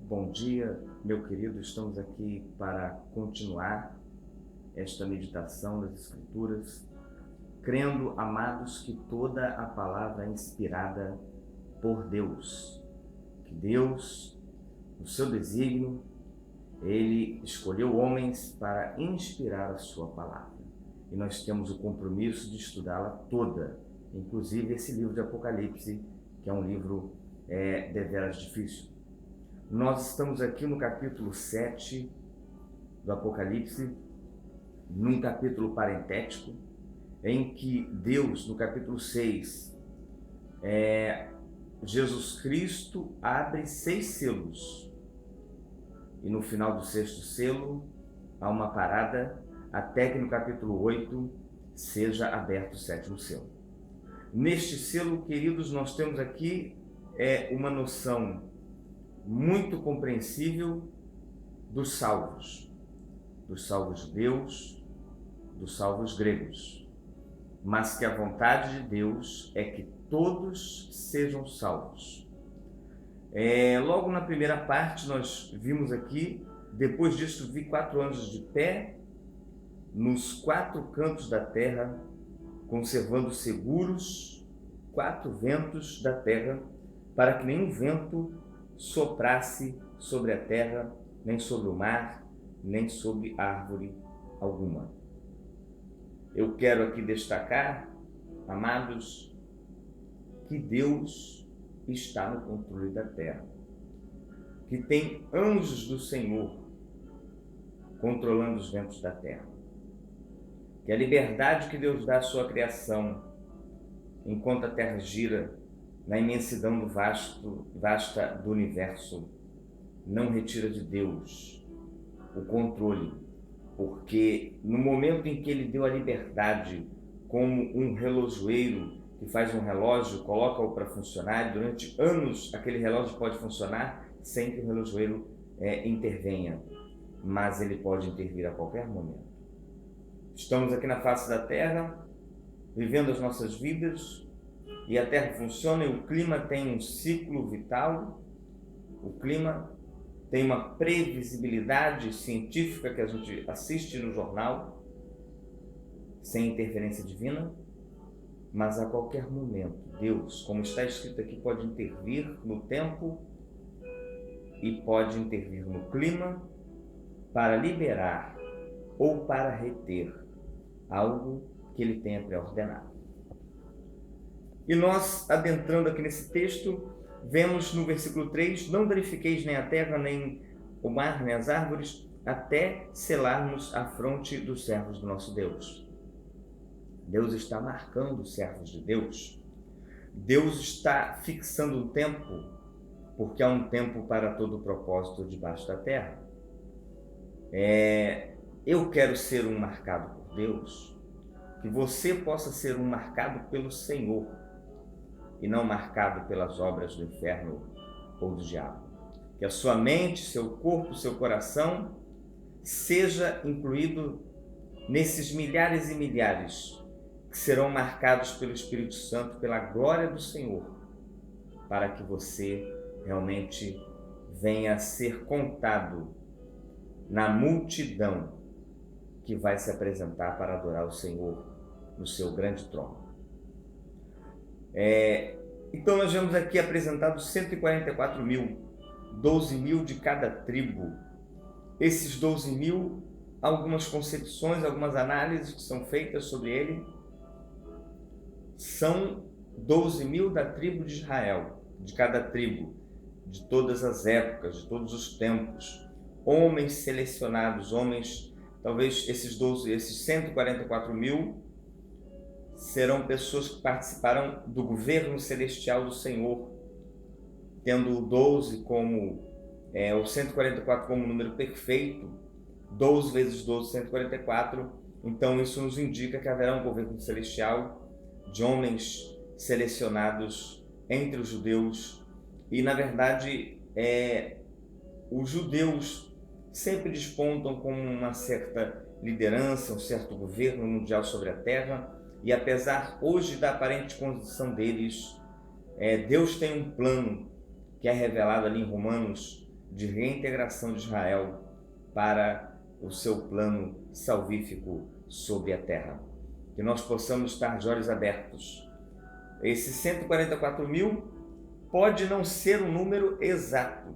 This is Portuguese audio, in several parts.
Bom dia, meu querido. Estamos aqui para continuar esta meditação das Escrituras, crendo, amados, que toda a palavra é inspirada por Deus, que Deus, no seu desígnio, Ele escolheu homens para inspirar a sua palavra. E nós temos o compromisso de estudá-la toda, inclusive esse livro de Apocalipse, que é um livro deveras difícil. Nós estamos aqui no capítulo 7 do Apocalipse, num capítulo parentético, em que Deus, no capítulo 6, Jesus Cristo abre 6 selos. E no final do 6º selo, há uma parada, até que no capítulo 8 seja aberto o 7º selo. Neste selo, queridos, nós temos aqui uma noção muito compreensível dos salvos judeus, dos salvos gregos, mas que a vontade de Deus é que todos sejam salvos. Logo na primeira parte nós vimos aqui, depois disso vi 4 anjos de pé nos 4 cantos da terra, conservando seguros 4 ventos da terra, para que nenhum vento soprasse sobre a terra, nem sobre o mar, nem sobre árvore alguma. Eu quero aqui destacar, amados, que Deus está no controle da terra, que tem anjos do Senhor controlando os ventos da terra, que a liberdade que Deus dá à sua criação, enquanto a terra gira na imensidão vasta do universo, não retira de Deus o controle, porque no momento em que Ele deu a liberdade, como um relojoeiro que faz um relógio, coloca-o para funcionar, e durante anos aquele relógio pode funcionar sem que o relojoeiro intervenha, mas ele pode intervir a qualquer momento. Estamos aqui na face da Terra, vivendo as nossas vidas, e a Terra funciona, e o clima tem um ciclo vital, o clima tem uma previsibilidade científica que a gente assiste no jornal, sem interferência divina, mas a qualquer momento Deus, como está escrito aqui, pode intervir no tempo e pode intervir no clima para liberar ou para reter algo que Ele tenha pré-ordenado. E nós, adentrando aqui nesse texto, vemos no versículo 3, não danifiqueis nem a terra, nem o mar, nem as árvores, até selarmos a fronte dos servos do nosso Deus. Deus está marcando os servos de Deus. Deus está fixando um tempo, porque há um tempo para todo o propósito debaixo da terra. Eu quero ser um marcado por Deus, que você possa ser um marcado pelo Senhor, e não marcado pelas obras do inferno ou do diabo. Que a sua mente, seu corpo, seu coração seja incluído nesses milhares e milhares que serão marcados pelo Espírito Santo, pela glória do Senhor, para que você realmente venha a ser contado na multidão que vai se apresentar para adorar o Senhor no seu grande trono. Então nós vemos aqui apresentados 144 mil, 12 mil de cada tribo. Esses 12 mil, algumas concepções, algumas análises que são feitas sobre ele, são 12 mil da tribo de Israel, de cada tribo, de todas as épocas, de todos os tempos, homens selecionados, homens, talvez esses 144 mil, serão pessoas que participarão do governo celestial do Senhor, tendo o 12 como, o 144 como número perfeito, 12 vezes 12, 144, então isso nos indica que haverá um governo celestial de homens selecionados entre os judeus, e na verdade os judeus sempre despontam como uma certa liderança, um certo governo mundial sobre a terra, e apesar hoje da aparente condição deles, Deus tem um plano que é revelado ali em Romanos de reintegração de Israel para o seu plano salvífico sobre a terra. Que nós possamos estar de olhos abertos. Esses 144 mil pode não ser um número exato,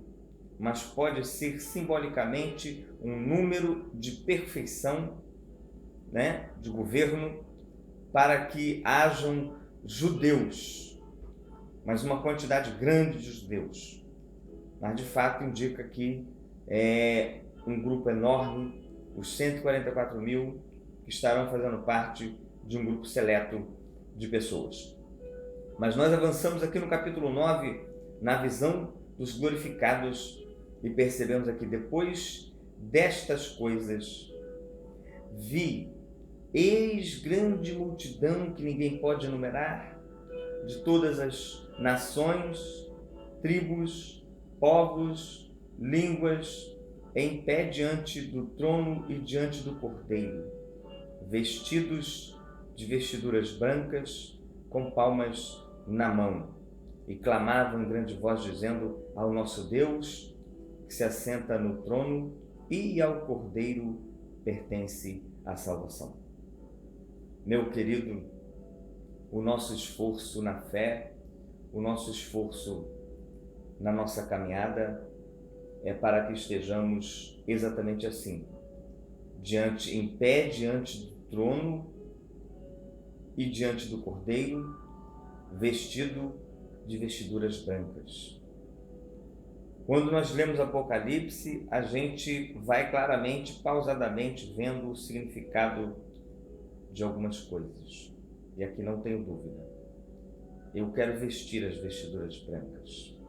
mas pode ser simbolicamente um número de perfeição, né, de governo, para que hajam judeus, mas uma quantidade grande de judeus. Mas de fato indica que é um grupo enorme, os 144 mil, que estarão fazendo parte de um grupo seleto de pessoas. Mas nós avançamos aqui no capítulo 9, na visão dos glorificados, e percebemos aqui: depois destas coisas, vi, eis grande multidão que ninguém pode enumerar, de todas as nações, tribos, povos, línguas, em pé diante do trono e diante do Cordeiro, vestidos de vestiduras brancas, com palmas na mão, e clamavam em grande voz, dizendo: ao nosso Deus, que se assenta no trono, e ao Cordeiro pertence a salvação. Meu querido, o nosso esforço na fé, o nosso esforço na nossa caminhada é para que estejamos exatamente assim, em pé diante do trono e diante do Cordeiro, vestido de vestiduras brancas. Quando nós lemos Apocalipse, a gente vai claramente, pausadamente, vendo o significado de algumas coisas. E aqui não tenho dúvida. Eu quero vestir as vestiduras brancas.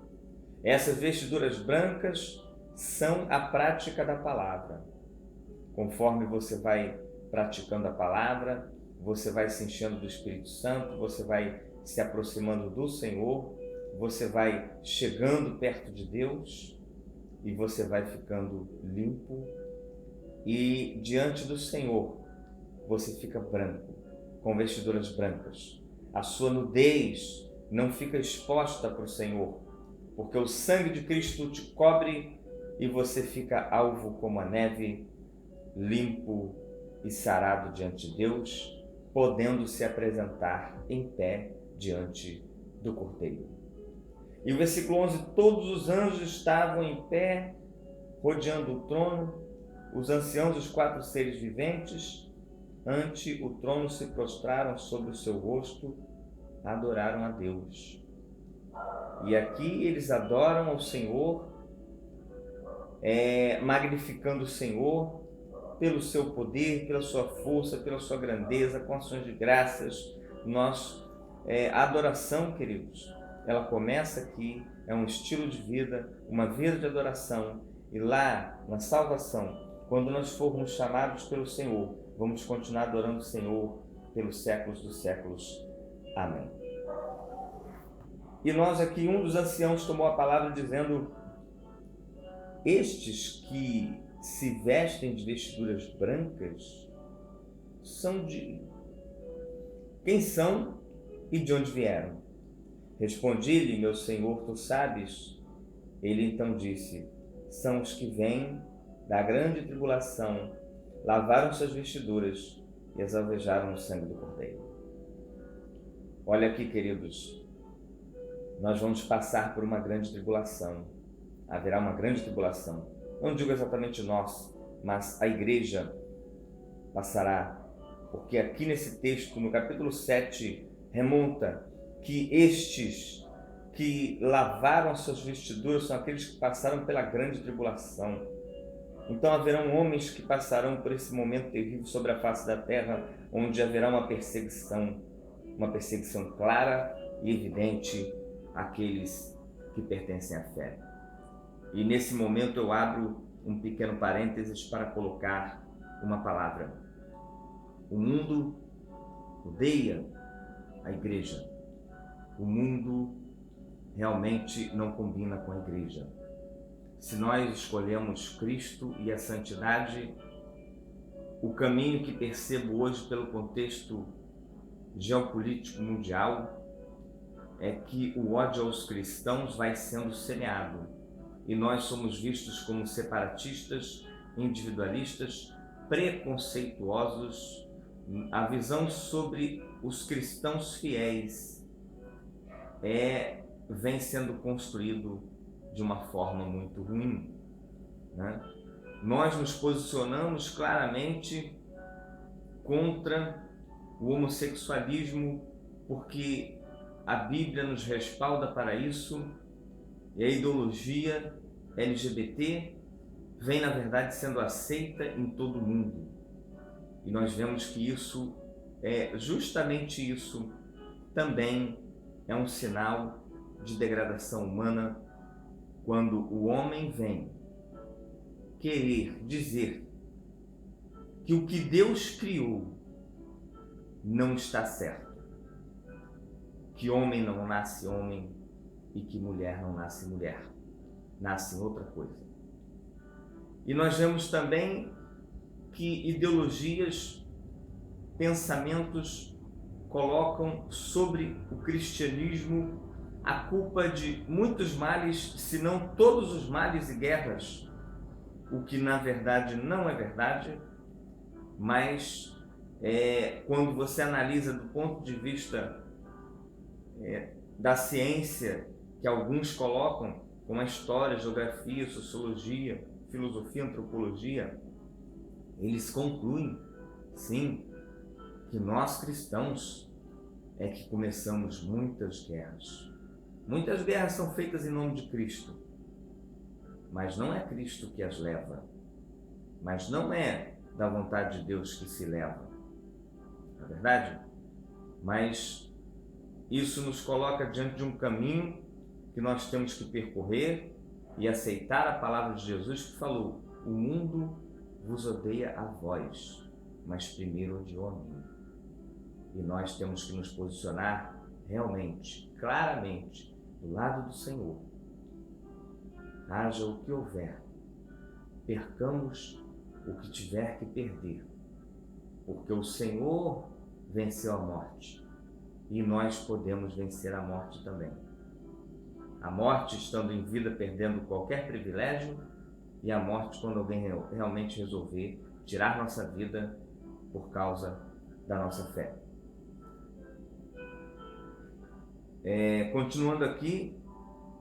Essas vestiduras brancas são a prática da palavra. Conforme você vai praticando a palavra, você vai se enchendo do Espírito Santo, você vai se aproximando do Senhor, você vai chegando perto de Deus e você vai ficando limpo, e diante do Senhor você fica branco, com vestiduras brancas. A sua nudez não fica exposta para o Senhor, porque o sangue de Cristo te cobre e você fica alvo como a neve, limpo e sarado diante de Deus, podendo se apresentar em pé diante do Cordeiro. E o versículo 11: todos os anjos estavam em pé, rodeando o trono, os anciãos, os 4 seres viventes, ante o trono se prostraram sobre o seu rosto, adoraram a Deus. E aqui eles adoram ao Senhor, magnificando o Senhor pelo seu poder, pela sua força, pela sua grandeza, com ações de graças. A adoração, queridos, ela começa aqui, é um estilo de vida, uma vida de adoração, e lá na salvação, quando nós formos chamados pelo Senhor, vamos continuar adorando o Senhor pelos séculos dos séculos. Amém. E nós aqui, um dos anciãos tomou a palavra dizendo: estes que se vestem de vestiduras brancas são de quem são e de onde vieram? Respondi-lhe: meu Senhor, tu sabes. Ele então disse: são os que vêm da grande tribulação, lavaram suas vestiduras e as alvejaram no sangue do Cordeiro. Olha aqui, queridos, nós vamos passar por uma grande tribulação. Haverá uma grande tribulação. Não digo exatamente nós, mas a igreja passará. Porque aqui nesse texto, no capítulo 7, remonta que estes que lavaram as suas vestiduras são aqueles que passaram pela grande tribulação. Então haverão homens que passarão por esse momento terrível sobre a face da terra, onde haverá uma perseguição clara e evidente àqueles que pertencem à fé. E nesse momento eu abro um pequeno parênteses para colocar uma palavra. O mundo odeia a igreja. O mundo realmente não combina com a igreja. Se nós escolhemos Cristo e a santidade, o caminho que percebo hoje pelo contexto geopolítico mundial é que o ódio aos cristãos vai sendo semeado. e nós somos vistos como separatistas, individualistas, preconceituosos. A visão sobre os cristãos fiéis vem sendo construído de uma forma muito ruim, né? Nós nos posicionamos claramente contra o homossexualismo porque a Bíblia nos respalda para isso, e a ideologia LGBT vem, na verdade, sendo aceita em todo o mundo. E nós vemos que isso justamente isso também é um sinal de degradação humana, quando o homem vem querer dizer que o que Deus criou não está certo, que homem não nasce homem e que mulher não nasce mulher, nasce outra coisa. E nós vemos também que ideologias, pensamentos colocam sobre o cristianismo a culpa de muitos males, se não todos os males e guerras, o que na verdade não é verdade, mas quando você analisa do ponto de vista da ciência que alguns colocam, como a história, geografia, sociologia, filosofia, antropologia, eles concluem, sim, que nós cristãos é que começamos muitas guerras. Muitas guerras são feitas em nome de Cristo, mas não é Cristo que as leva, mas não é da vontade de Deus que se leva, não é verdade? Mas isso nos coloca diante de um caminho que nós temos que percorrer e aceitar a palavra de Jesus que falou: o mundo vos odeia a vós, mas primeiro odiou a mim. E nós temos que nos posicionar realmente, claramente, do lado do Senhor. Haja o que houver, percamos o que tiver que perder, porque o Senhor venceu a morte e nós podemos vencer a morte também. A morte estando em vida, perdendo qualquer privilégio, e a morte quando alguém realmente resolver tirar nossa vida por causa da nossa fé. Continuando aqui,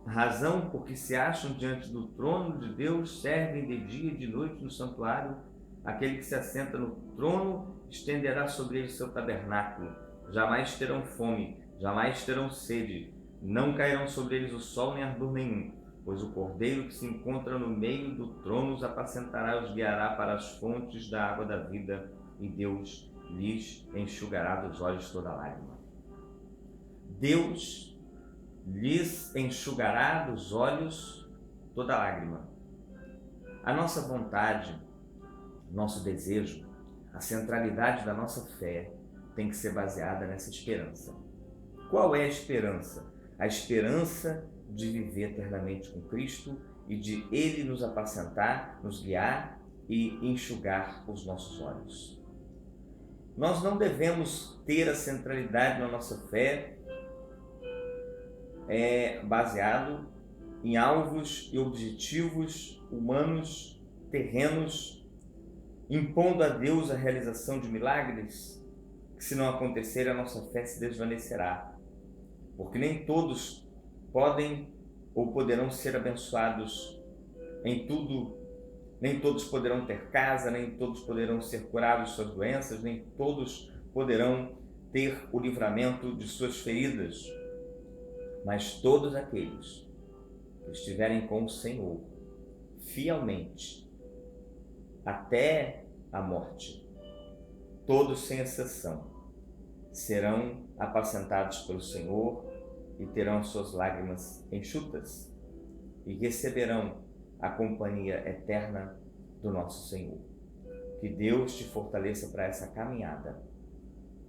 razão porque se acham diante do trono de Deus, servem de dia e de noite no santuário. Aquele que se assenta no trono estenderá sobre eles seu tabernáculo. Jamais terão fome, jamais terão sede, não cairão sobre eles o sol nem ardor nenhum, pois o cordeiro que se encontra no meio do trono os apacentará e os guiará para as fontes da água da vida, e Deus lhes enxugará dos olhos toda lágrima. Deus lhes enxugará dos olhos toda lágrima. A nossa vontade, nosso desejo, a centralidade da nossa fé tem que ser baseada nessa esperança. Qual é a esperança? A esperança de viver eternamente com Cristo e de Ele nos apacentar, nos guiar e enxugar os nossos olhos. Nós não devemos ter a centralidade na nossa fé baseado em alvos e objetivos humanos, terrenos, impondo a Deus a realização de milagres, que se não acontecer a nossa fé se desvanecerá, porque nem todos podem ou poderão ser abençoados em tudo, nem todos poderão ter casa, nem todos poderão ser curados de suas doenças, nem todos poderão ter o livramento de suas feridas, mas todos aqueles que estiverem com o Senhor fielmente até a morte, todos sem exceção, serão apacentados pelo Senhor e terão suas lágrimas enxutas e receberão a companhia eterna do nosso Senhor. Que Deus te fortaleça para essa caminhada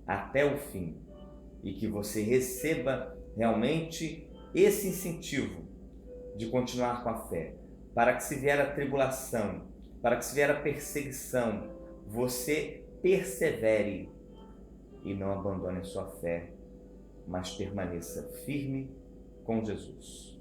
até o fim e que você receba realmente esse incentivo de continuar com a fé, para que se vier a tribulação, para que se vier a perseguição, você persevere e não abandone a sua fé, mas permaneça firme com Jesus.